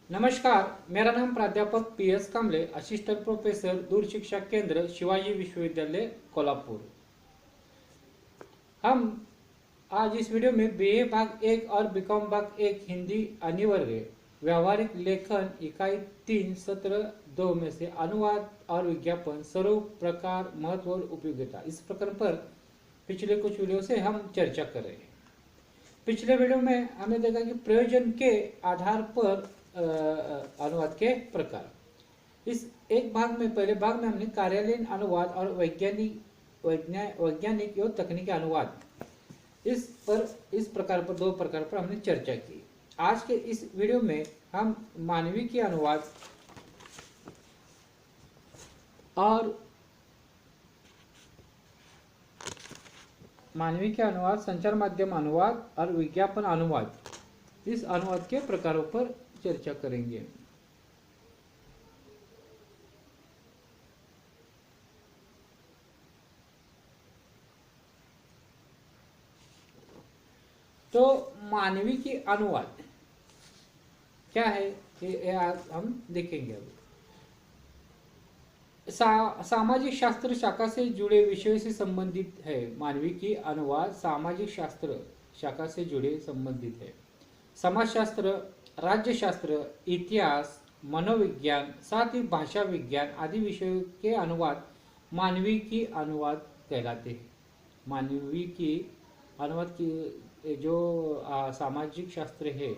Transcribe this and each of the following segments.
नमस्कार, मेरा नाम प्राध्यापक PS कांबले, असिस्टेंट प्रोफेसर दूर शिक्षा केंद्र शिवाजी विश्वविद्यालय कोल्हापुर। हम आज इस वीडियो में BA भाग 1 और BCom भाग 1 हिंदी अनिवार्य व्यावहारिक लेखन इकाई 3 सत्र 2 में से अनुवाद और विज्ञापन सर्व प्रकार महत्व और उपयोगिता इस प्रकरण पर पिछले कुछ वीडियो से हम चर्चा कर रहे हैं। पिछले वीडियो में हमने देखा कि प्रयोजन के आधार पर अनुवाद के प्रकार। इस एक भाग में पहले भाग में हमने कार्यालयीन अनुवाद और वैज्ञानिक एवं तकनीकी अनुवाद इस प्रकार पर दो प्रकार पर हमने चर्चा की। आज के इस वीडियो में हम मानविकी अनुवाद और मानविकी अनुवाद, संचार माध्यम अनुवाद और विज्ञापन अनुवाद इस अनुवाद के प्रकारों पर चर्चा करेंगे। तो मानविकी अनुवाद क्या है ये आज हम देखेंगे। अभी सामाजिक शास्त्र शाखा से जुड़े विषयों से संबंधित है। मानविकी अनुवाद सामाजिक शास्त्र शाखा से जुड़े संबंधित है। समाजशास्त्र, राज्यशास्त्र, इतिहास, मनोविज्ञान, साथ ही भाषा विज्ञान आदि विषयों के अनुवाद मानविकी अनुवाद कहलाते हैं। मानविकी अनुवाद की जो सामाजिक शास्त्र है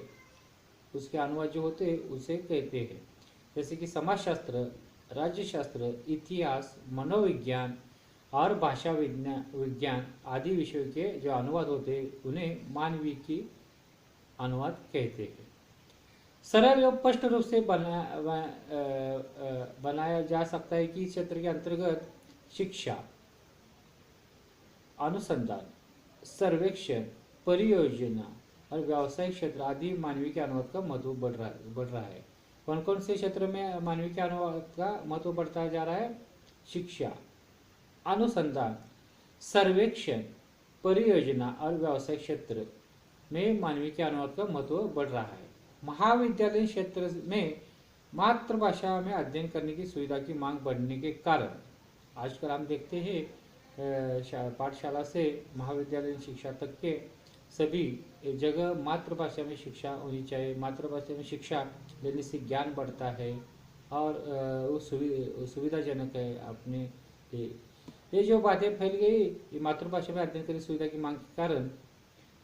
उसके अनुवाद जो होते हैं उसे कहते हैं। जैसे कि समाजशास्त्र, राज्यशास्त्र, इतिहास, मनोविज्ञान और भाषा विज्ञान आदि विषयों के जो अनुवाद होते हैं उन्हें मानविकी अनुवाद कहते हैं। सरल एवं स्पष्ट रूप से बनाया जा सकता है कि इस क्षेत्र के अंतर्गत शिक्षा, अनुसंधान, सर्वेक्षण, परियोजना और व्यावसायिक क्षेत्र आदि मानविकी अनुवाद का महत्व बढ़ रहा है। कौन कौन से क्षेत्र में मानविकी अनुवाद का महत्व बढ़ता जा रहा है? शिक्षा, अनुसंधान, सर्वेक्षण, परियोजना और व्यावसायिक क्षेत्र में मानविकी अनुवाद का महत्व बढ़ रहा है। महाविद्यालय क्षेत्र में मातृभाषा में अध्ययन करने की सुविधा की मांग बढ़ने के कारण आजकल हम देखते हैं पाठशाला से महाविद्यालय शिक्षा तक के सभी जगह मातृभाषा में शिक्षा होनी चाहिए। मातृभाषा में शिक्षा लेने से ज्ञान बढ़ता है और वो सुविधाजनक है। अपने ये जो बातें फैल गई मातृभाषा में अध्ययन करने की सुविधा की मांग के कारण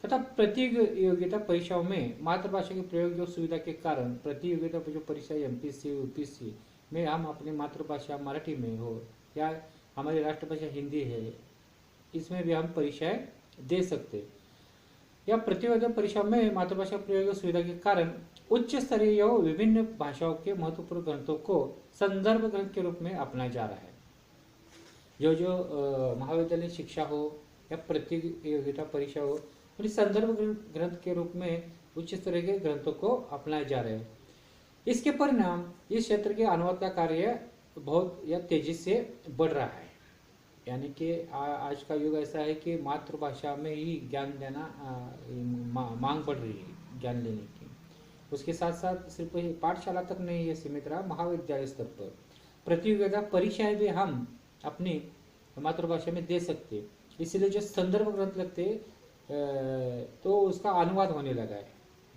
तथा प्रतियोगिता परीक्षाओं में मातृभाषा के प्रयोग जो सुविधा के कारण प्रतियोगिता जो परीक्षा MPSC UPSC में हम अपनी मातृभाषा मराठी में हो या हमारी राष्ट्रभाषा हिंदी है इसमें भी हम परीक्षाएं दे सकते। या प्रतियोगिता परीक्षा में मातृभाषा प्रयोग सुविधा के कारण उच्च स्तरीय विभिन्न भाषाओं के महत्वपूर्ण ग्रंथों को संदर्भ ग्रंथ के रूप में अपनाया जा रहा है। जो महाविद्यालय शिक्षा हो या प्रतियोगिता परीक्षा हो उन्हें संदर्भ ग्रंथ के रूप में उच्च स्तरीय के ग्रंथों को अपनाए जा रहे हैं। इसके परिणाम इस क्षेत्र के अनुवाद का कार्य बहुत या तेजी से बढ़ रहा है। यानी कि आज का युग ऐसा है कि मातृभाषा में ही ज्ञान देना मांग बढ़ रही है ज्ञान लेने की। उसके साथ साथ सिर्फ पाठशाला तक नहीं ये सीमित रहा, महाविद्यालय स्तर पर प्रतियोगिता परीक्षाएं भी हम अपनी मातृभाषा में दे सकते। इसलिए जो संदर्भ ग्रंथ लगते तो उसका अनुवाद होने लगा है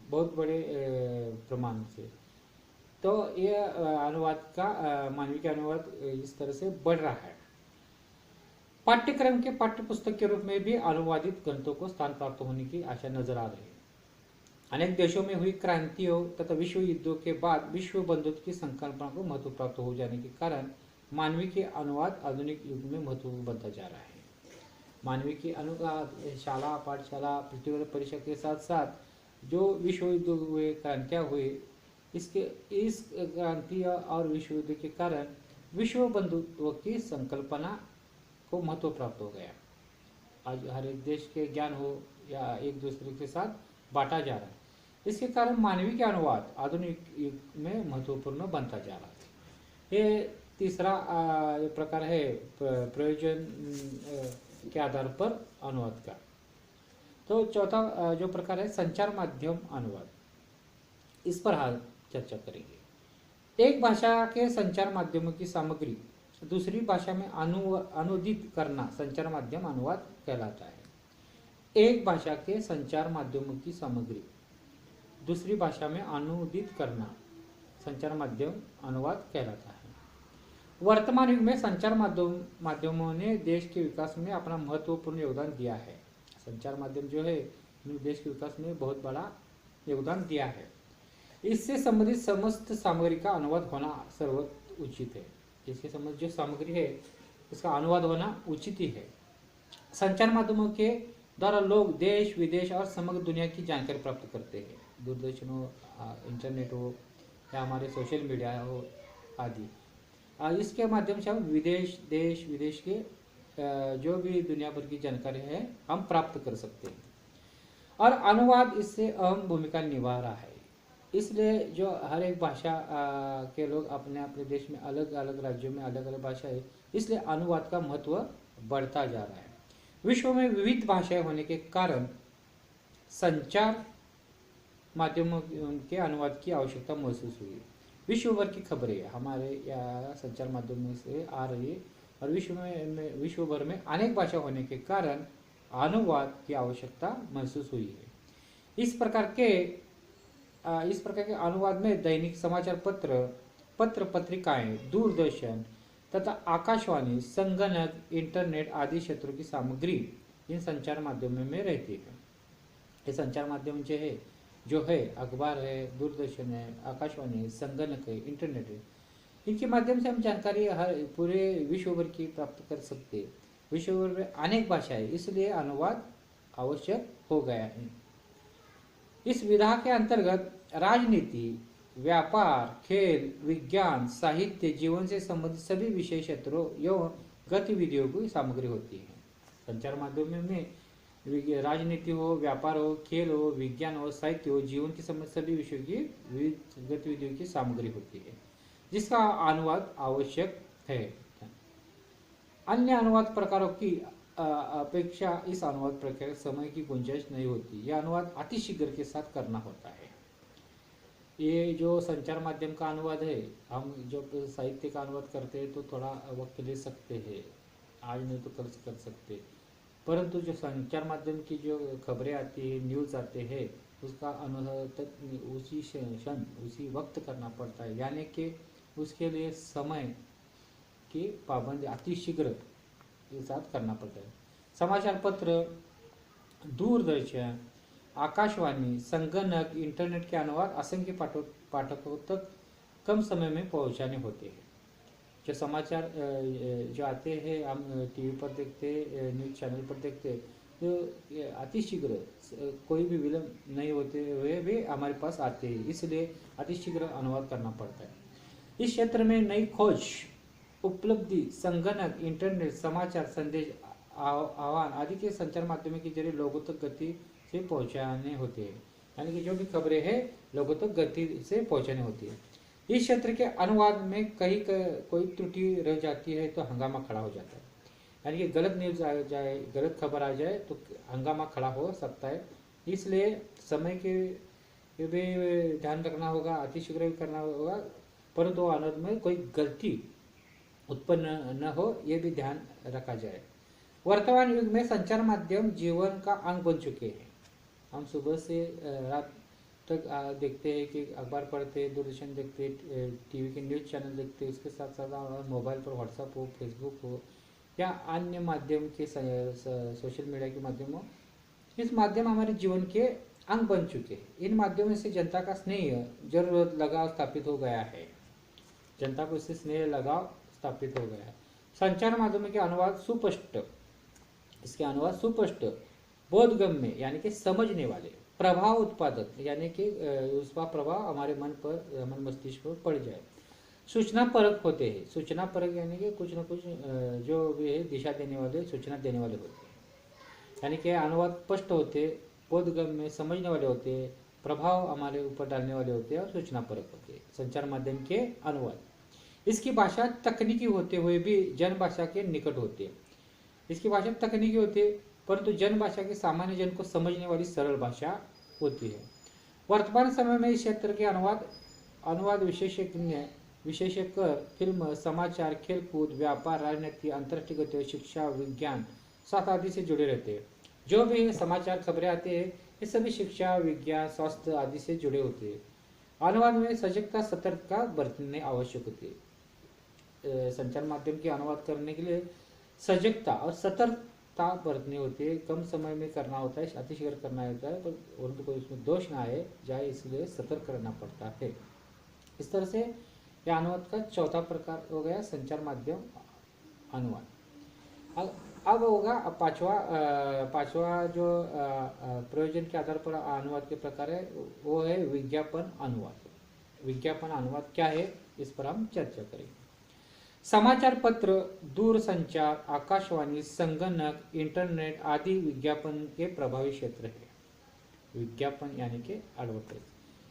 बहुत बड़े प्रमाण से। तो ये अनुवाद का मानविकी अनुवाद इस तरह से बढ़ रहा है। पाठ्यक्रम के पाठ्य पुस्तक के रूप में भी अनुवादित ग्रंथों को स्थान प्राप्त होने की आशा नजर आ रही है। अनेक देशों में हुई क्रांतियों तथा विश्व युद्धों के बाद विश्व बंधुत्व की संकल्पना को महत्व प्राप्त हो जाने के कारण मानविकी अनुवाद आधुनिक युग में महत्वपूर्ण बनता जा रहा है। मानविकी अनुवाद शाला, पाठशाला, प्रतियोगिता परीक्षा के साथ साथ जो विश्व युद्ध हुए, क्रांतियाँ हुई, इस क्रांति और विश्व युद्ध के कारण विश्व बंधुत्व की संकल्पना को महत्व प्राप्त हो गया। आज हर एक देश के ज्ञान हो या एक दूसरे के साथ बांटा जा रहा है। इसके कारण मानविकी अनुवाद आधुनिक युग में महत्वपूर्ण बनता जा रहा है। ये तीसरा प्रकार है प्रयोजन के आधार पर अनुवाद का। तो चौथा जो प्रकार है संचार माध्यम अनुवाद। इस पर चर्चा करेंगे। एक भाषा के संचार माध्यमों की सामग्री दूसरी भाषा में अनुदित करना संचार माध्यम अनुवाद कहलाता है। एक भाषा के संचार माध्यमों की सामग्री दूसरी भाषा में अनुदित करना संचार माध्यम अनुवाद कहलाता है। वर्तमान युग में संचार माध्यमों ने देश के विकास में अपना महत्वपूर्ण योगदान दिया है। संचार माध्यम जो है देश के विकास में बहुत बड़ा योगदान दिया है। इससे संबंधित समस्त सामग्री का अनुवाद होना सर्वोच्च उचित है। इसके संबंधित जो सामग्री है उसका अनुवाद होना उचित ही है। संचार माध्यमों के द्वारा लोग देश विदेश और समग्र दुनिया की जानकारी प्राप्त करते हैं। दूरदर्शन हो, इंटरनेट हो या हमारे सोशल मीडिया हो आदि, इसके माध्यम से हम देश विदेश के जो भी दुनिया भर की जानकारी है हम प्राप्त कर सकते हैं। और अनुवाद इससे अहम भूमिका निभा रहा है। इसलिए जो हर एक भाषा के लोग अपने अपने देश में अलग अलग राज्यों में अलग अलग भाषा है, इसलिए अनुवाद का महत्व बढ़ता जा रहा है। विश्व में विविध भाषाएं होने के कारण संचार माध्यमों के अनुवाद की आवश्यकता महसूस हुई। विश्व भर की खबरें हमारे या संचार माध्यमों से आ रही है और विश्व भर में अनेक भाषा होने के कारण अनुवाद की आवश्यकता महसूस हुई है। इस प्रकार के अनुवाद में दैनिक समाचार पत्र पत्रिकाएं, दूरदर्शन तथा आकाशवाणी, संगणक, इंटरनेट आदि क्षेत्रों की सामग्री इन संचार माध्यमों में रहती है। ये संचार माध्यम जो है अखबार है, दूरदर्शन है, आकाशवाणी है, संगणक है, इंटरनेट है, इनके माध्यम से हम जानकारी हर पूरे विश्व भर की प्राप्त कर सकते हैं। विश्व भर में अनेक भाषाएं, इसलिए अनुवाद आवश्यक हो गया है। इस विधा के अंतर्गत राजनीति, व्यापार, खेल, विज्ञान, साहित्य, जीवन से संबंधित सभी विषय क्षेत्रों एवं गतिविधियों की सामग्री होती है। संचार माध्यमों में राजनीति हो, व्यापार हो, खेल हो, विज्ञान हो, साहित्य हो, जीवन के संबंधित सभी विषयों की विविध गतिविधियों की सामग्री होती है, जिसका अनुवाद आवश्यक है। अन्य अनुवाद प्रकारों की अपेक्षा इस अनुवाद प्रक्रिया समय की गुंजाइश नहीं होती। यह अनुवाद अतिशीघ्र के साथ करना होता है। ये जो संचार माध्यम का अनुवाद है, हम जब साहित्य का अनुवाद करते हैं तो थोड़ा वक्त ले सकते हैं, आज नहीं तो कल कर सकते, परंतु जो संचार माध्यम की जो खबरें आती है, न्यूज़ आते हैं, उसका अनुवाद उसी क्षण उसी वक्त करना पड़ता है, यानी कि उसके लिए समय की पाबंदी अतिशीघ्र के साथ करना पड़ता है। समाचार पत्र, दूरदर्शन, आकाशवाणी, संगणक, इंटरनेट के अनुवाद असंख्य पाठकों तक कम समय में पहुंचाने होते हैं। जो समाचार जो आते हैं, हम टीवी पर देखते, न्यूज़ चैनल पर देखते, तो अतिशीघ्र कोई भी विलंब नहीं होते हुए भी हमारे पास आते हैं, इसलिए अतिशीघ्र अनुवाद करना पड़ता है। इस क्षेत्र में नई खोज, उपलब्धि, संगणक, इंटरनेट, समाचार, संदेश, आह्वान आदि के संचार माध्यमों के जरिए लोगों तक गति से पहुंचाने होते हैं, यानी कि जो भी खबरें हैं लोगों तक गति से पहुंचाने होती है। इस क्षेत्र के अनुवाद में कोई त्रुटि रह जाती है तो हंगामा खड़ा हो जाता है, यानी कि गलत न्यूज़ आ जाए, गलत खबर आ जाए तो हंगामा खड़ा हो सकता है। इसलिए समय के भी ध्यान रखना होगा, अतिशीघ्र भी करना होगा, परंतु अनुवाद में कोई गलती उत्पन्न न हो, ये भी ध्यान रखा जाए। वर्तमान युग में संचार माध्यम जीवन का अंग बन चुके हैं। हम सुबह से रात तक देखते हैं कि अखबार पढ़ते हैं, दूरदर्शन देखते हैं, टीवी के न्यूज़ चैनल देखते हैं, उसके साथ साथ मोबाइल पर व्हाट्सएप हो, फेसबुक हो या अन्य माध्यम के सोशल मीडिया के माध्यम हो, इस माध्यम हमारे जीवन के अंग बन चुके हैं। इन माध्यमों से जनता का स्नेह, जरूरत, लगाव स्थापित हो गया है। जनता को इससे स्नेह, लगाव स्थापित हो गया है। संचार माध्यमों के अनुवाद सुस्पष्ट, इसके अनुवाद सुस्पष्ट, बोधगम्य यानी कि समझने वाले, प्रभाव उत्पादक यानी कि उसका प्रभाव हमारे मन पर, मन मस्तिष्क पर पड़ जाए, सूचना परक होते हैं। सूचना परक यानी कि कुछ न कुछ जो भी है दिशा देने वाले, सूचना देने वाले होते हैं, यानी कि अनुवाद स्पष्ट होते, बोधगम्य, समझने वाले होते हैं, प्रभाव हमारे ऊपर डालने वाले होते हैं और सूचना परक होते हैं संचार माध्यम के अनुवाद। इसकी भाषा तकनीकी होते हुए भी जन भाषा के निकट होती है। इसकी भाषा तकनीकी होती है परंतु जन भाषा के सामान्य जन को समझने वाली सरल भाषा होती है। वर्तमान समय में इस क्षेत्र के अनुवाद अनुवाद विशेषकर फिल्म, समाचार, खेलकूद, व्यापार, राजनीति, अंतर्राष्ट्रीय गतिविधियों, शिक्षा, विज्ञान, स्वास्थ्य आदि से जुड़े रहते हैं। जो भी समाचार खबरें आते हैं ये सभी शिक्षा, विज्ञान, स्वास्थ्य आदि से जुड़े होते हैं। अनुवाद में सजगता, सतर्कता बरतने आवश्यक होती है। संचार माध्यम के अनुवाद करने के लिए सजगता और सतर्कता बरतनी होती है। कम समय में करना होता है, अतिशीघ्र करना होता है, परंतु कोई उसमें दोष ना आए जाए इसलिए सतर्क रहना पड़ता है। इस तरह से यह अनुवाद का चौथा प्रकार हो गया संचार माध्यम अनुवाद। अब होगा पांचवा जो प्रयोजन के आधार पर अनुवाद के प्रकार है वो है विज्ञापन अनुवाद। विज्ञापन अनुवाद क्या है इस पर हम चर्चा करेंगे। समाचार पत्र, दूरसंचार, आकाशवाणी, संगणक, इंटरनेट आदि विज्ञापन के प्रभावी क्षेत्र है। विज्ञापन यानी कि एडवर्टाइज।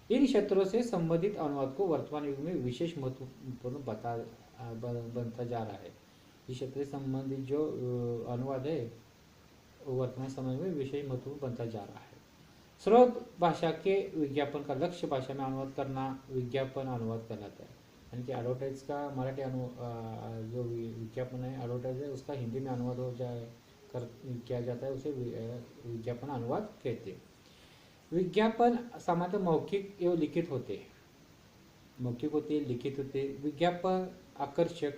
इन क्षेत्रों से संबंधित अनुवाद को वर्तमान युग में विशेष महत्वपूर्ण बनता जा रहा है। इस क्षेत्र से संबंधित जो अनुवाद है वर्तमान समय में विशेष महत्वपूर्ण बनता जा रहा है। स्रोत भाषा के विज्ञापन का लक्ष्य भाषा में अनुवाद करना विज्ञापन अनुवाद कहलाता है। यानी कि एडवर्टाइज का मराठी जो विज्ञापन है एडवर्टाइज है उसका हिंदी में अनुवाद हो जाए किया जाता है उसे विज्ञापन अनुवाद कहते हैं। विज्ञापन सामान्यतः मौखिक एवं लिखित होते हैं। मौखिक होते, लिखित होते। विज्ञापन आकर्षक,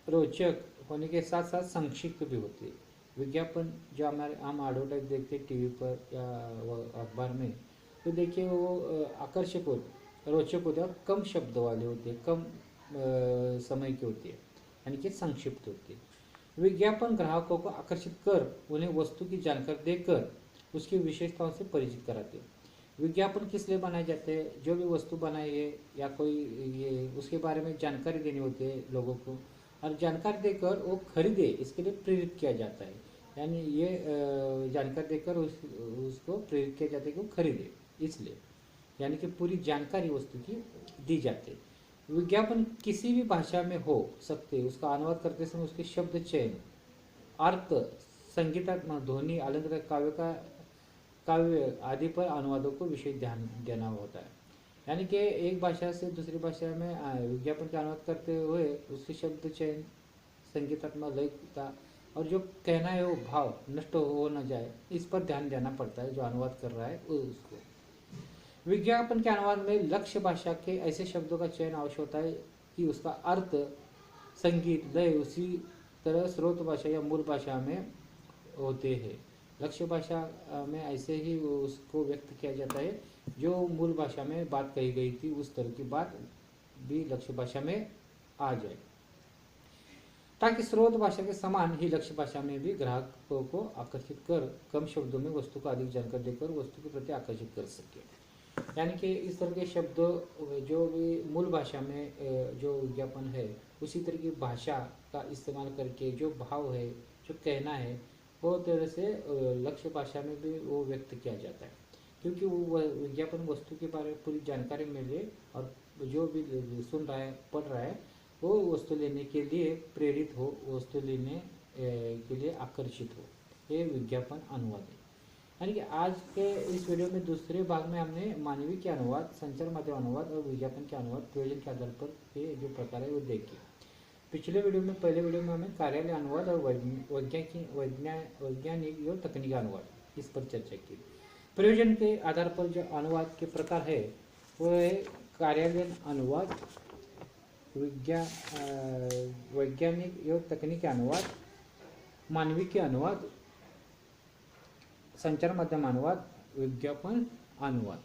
रोचक होने के साथ साथ संक्षिप्त भी होते हैं। विज्ञापन जो हम एडवर्टाइज देखते हैं टीवी पर या अखबार में, तो देखिए वो आकर्षक होते, रोचक होते और कम शब्द वाले होते हैं, कम समय के होते हैं, यानी कि संक्षिप्त होते हैं। विज्ञापन ग्राहकों को आकर्षित कर उन्हें वस्तु की जानकारी देकर उसकी विशेषताओं से परिचित कराते हैं। विज्ञापन किस लिए बनाए जाते हैं? जो भी वस्तु बनाई है या कोई ये उसके बारे में जानकारी देनी होती है लोगों को, और जानकारी देकर वो खरीदे इसके लिए प्रेरित किया जाता है। यानी ये जानकारी देकर उसको प्रेरित किया जाता है कि वो खरीदे, इसलिए यानी कि पूरी जानकारी वस्तु की दी जाती है। विज्ञापन किसी भी भाषा में हो सकते, उसका अनुवाद करते समय उसके शब्द चयन, अर्थ, संगीतात्मक, ध्वनि, अलंकार, काव्य आदि पर अनुवादों को विशेष ध्यान देना होता है। यानी कि एक भाषा से दूसरी भाषा में विज्ञापन का अनुवाद करते हुए उसके शब्द चयन, संगीतात्मक, लयिकता और जो कहना है वो भाव नष्ट हो न जाए, इस पर ध्यान देना पड़ता है जो अनुवाद कर रहा है उसको। विज्ञापन के अनुवाद में लक्ष्य भाषा के ऐसे शब्दों का चयन आवश्यक होता है कि उसका अर्थ, संगीत, लय उसी तरह स्रोत भाषा या मूल भाषा में होते हैं। लक्ष्य भाषा में ऐसे ही उसको व्यक्त किया जाता है जो मूल भाषा में बात कही गई थी उस तरह की बात भी लक्ष्य भाषा में आ जाए, ताकि स्रोत भाषा के समान ही लक्ष्य भाषा में भी ग्राहकों को आकर्षित कर कम शब्दों में वस्तु को अधिक जानकारी देकर वस्तु के प्रति आकर्षित कर सके। यानी कि इस तरह के शब्द जो भी मूल भाषा में जो विज्ञापन है उसी तरह की भाषा का इस्तेमाल करके जो भाव है, जो कहना है, वो तरह से लक्ष्य भाषा में भी वो व्यक्त किया जाता है, क्योंकि वो विज्ञापन वस्तु के बारे में पूरी जानकारी मिले और जो भी सुन रहा है, पढ़ रहा है, वो वस्तु लेने के लिए प्रेरित हो, वस्तु लेने के लिए आकर्षित हो। ये विज्ञापन अनुवाद है। यानी कि आज के इस वीडियो में दूसरे भाग में हमने मानवीय के अनुवाद, संचार माध्यम अनुवाद और विज्ञापन के अनुवाद प्रयोजन के आधार पर के जो प्रकार है वो देखे। पिछले वीडियो में, पहले वीडियो में हमें कार्यालय अनुवाद और वैज्ञानिक एवं तकनीकी अनुवाद इस पर चर्चा की। प्रयोजन के आधार पर जो अनुवाद के प्रकार है वो है कार्यालय अनुवाद, वैज्ञानिक एवं तकनीकी अनुवाद, मानवीय के अनुवाद, संचार माध्यम अनुवाद, विज्ञापन अनुवाद।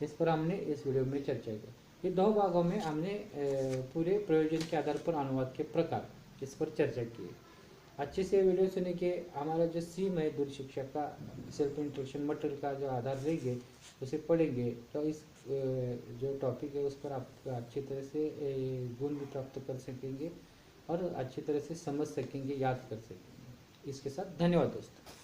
इस पर हमने इस वीडियो में चर्चा की। ये दो भागों में हमने पूरे प्रयोजन के आधार पर अनुवाद के प्रकार इस पर चर्चा की। अच्छे से वीडियो सुनने के हमारा जो सीम है दूर शिक्षा का सेल्फ इंट्रोडक्शन मटेरियल का जो आधार रहेंगे उसे पढ़ेंगे तो इस जो टॉपिक है उस पर आप अच्छी तरह से गुण भी प्राप्त कर सकेंगे और अच्छी तरह से समझ सकेंगे, याद कर सकेंगे। इसके साथ धन्यवाद दोस्तों।